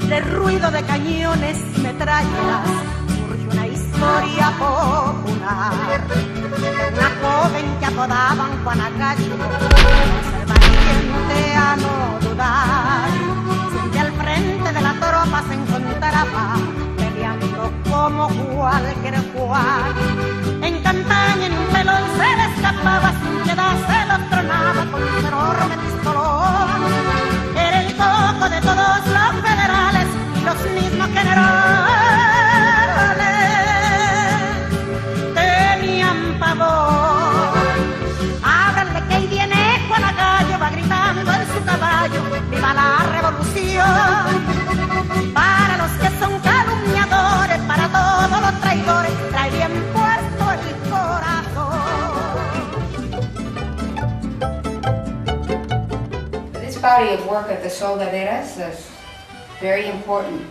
del ruido de cañones y metrallas, surge una historia popular. Una joven que apodaban Juanacayo, ser valiente a no dudar. Siempre al frente de la tropa se encontraba, peleando como cualquier cual. En campaña, en un pelón se le escapaba, sin piedad se lo tronaba con su enorme pistolón. Era el coco de todos los federales y los mismos generales tenían pavor. Ábranle que ahí viene Juanacayo, va gritando en su caballo, ¡viva la revolución! Para los que son calumniadores, para todos los traidores, trae bien puesto el corazón. This body of work of the Soldaderas is very important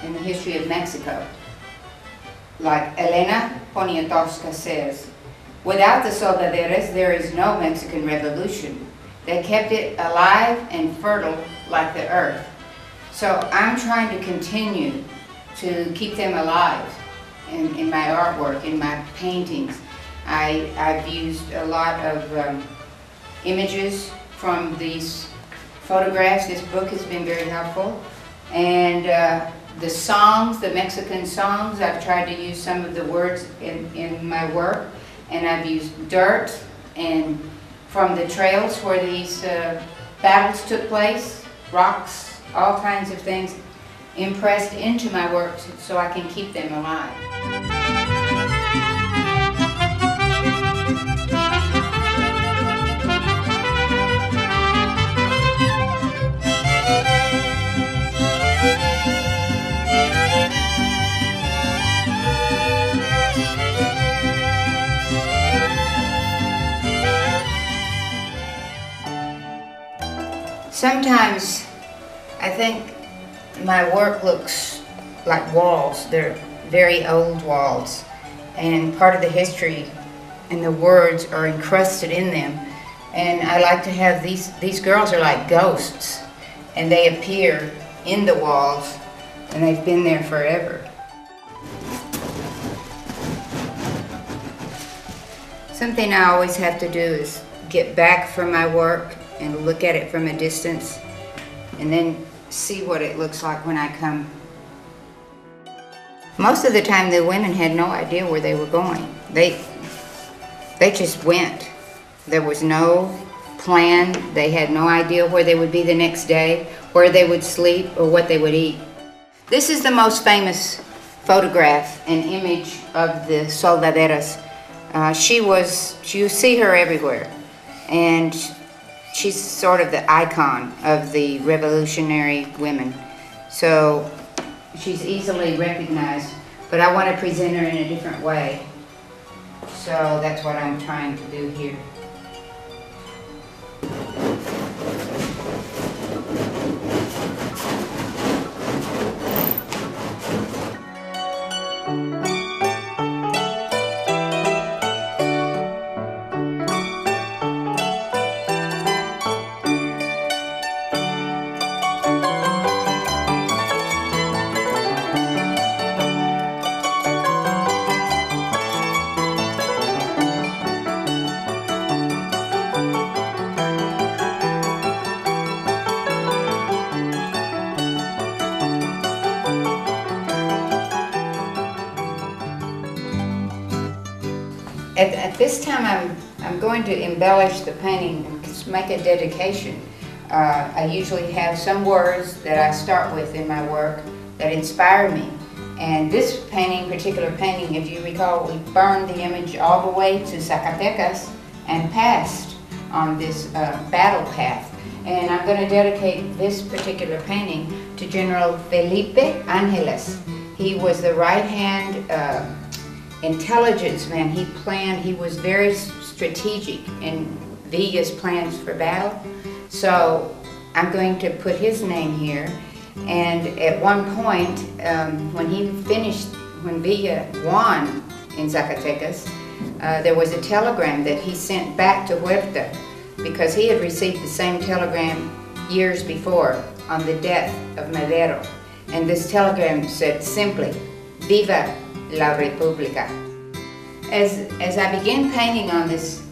in the history of Mexico. Like Elena Poniatowska says, without the Soldaderas, there is no Mexican Revolution. They kept it alive and fertile like the earth. So I'm trying to continue to keep them alive in my artwork, in my paintings. I've used a lot of images from these photographs. This book has been very helpful. And the songs, the Mexican songs, I've tried to use some of the words in my work. And I've used dirt and from the trails where these battles took place, rocks, all kinds of things impressed into my work so I can keep them alive. Sometimes I think my work looks like walls. They're very old walls, and part of the history and the words are encrusted in them. And I like to have these girls are like ghosts, and they appear in the walls, and they've been there forever. Something I always have to do is get back from my work and look at it from a distance, and then see what it looks like when I come. Most of the time the women had no idea where they were going. They just went. There was no plan. They had no idea where they would be the next day, where they would sleep, or what they would eat. This is the most famous photograph and image of the Soldaderas. You see her everywhere, and she's sort of the icon of the revolutionary women. So she's easily recognized, but I want to present her in a different way. So that's what I'm trying to do here. At this time, I'm going to embellish the painting and make a dedication. I usually have some words that I start with in my work that inspire me. And this particular painting, if you recall, we burned the image all the way to Zacatecas and passed on this battle path. And I'm going to dedicate this particular painting to General Felipe Angeles. He was the right-hand intelligence man. He was very strategic in Villa's plans for battle. So I'm going to put his name here. And at one point, when Villa won in Zacatecas, there was a telegram that he sent back to Huerta because he had received the same telegram years before on the death of Madero. And this telegram said simply, Viva la República. As I began painting on this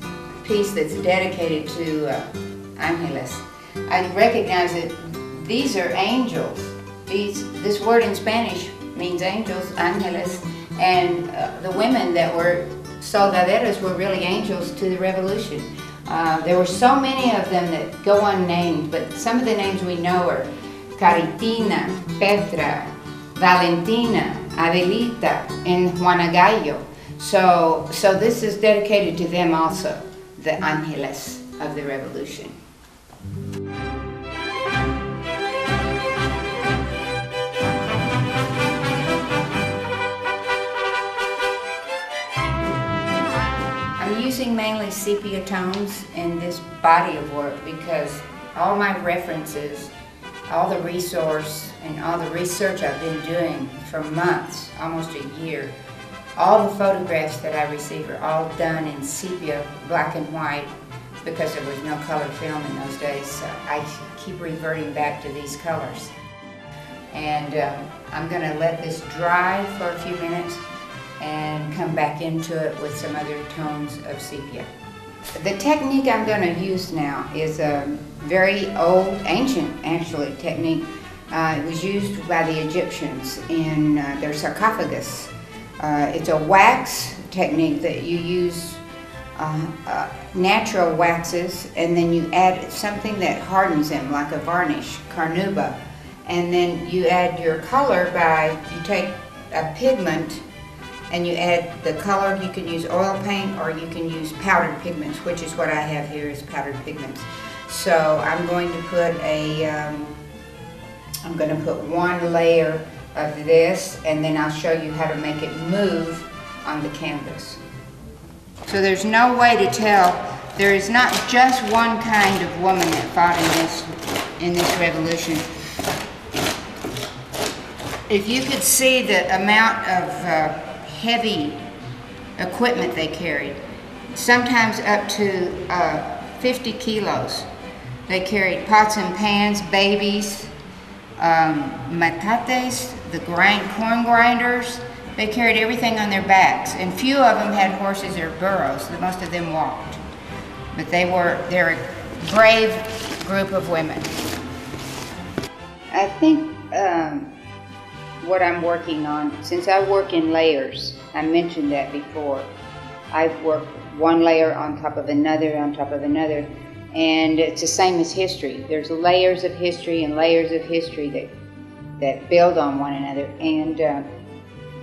piece that's dedicated to Ángeles, I recognized that these are angels. This word in Spanish means angels, ángeles, and the women that were soldaderas were really angels to the revolution. There were so many of them that go unnamed, but some of the names we know are Caritina, Petra, Valentina, Adelita, and Juana Gallo. So this is dedicated to them also, the ángeles of the revolution. I'm using mainly sepia tones in this body of work because all my references, all the resource and all the research I've been doing for months, almost a year, all the photographs that I receive are all done in sepia, black and white, because there was no color film in those days. So I keep reverting back to these colors. And I'm going to let this dry for a few minutes and come back into it with some other tones of sepia. The technique I'm going to use now is a very old, ancient actually, technique. It was used by the Egyptians in their sarcophagus. It's a wax technique that you use natural waxes, and then you add something that hardens them, like a varnish, carnauba, and then you add your color by, you take a pigment and you add the color. You can use oil paint or you can use powdered pigments, which is what I have here is powdered pigments. So I'm going to put one layer of this, and then I'll show you how to make it move on the canvas. So there's no way to tell. There is not just one kind of woman that fought in this revolution. If you could see the amount of heavy equipment they carried, sometimes up to 50 kilos. They carried pots and pans, babies, matates, the corn grinders. They carried everything on their backs, and few of them had horses or burros. Most of them walked. But they're a brave group of women. I think what I'm working on, since I work in layers, I mentioned that before. I work one layer on top of another, on top of another, and it's the same as history. There's layers of history and layers of history that build on one another, and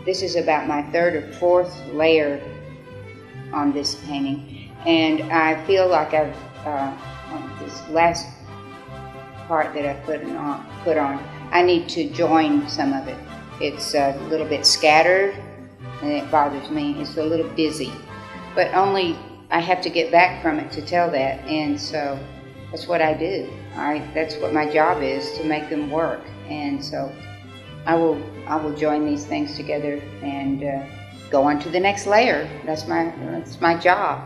this is about my third or fourth layer on this painting, and I feel like I've on this last part that I put on, I need to join some of it. It's a little bit scattered, and it bothers me. It's a little busy, but only I have to get back from it to tell that, and so that's what I do. That's what my job is, to make them work, and so I will join these things together and go on to the next layer. That's my job.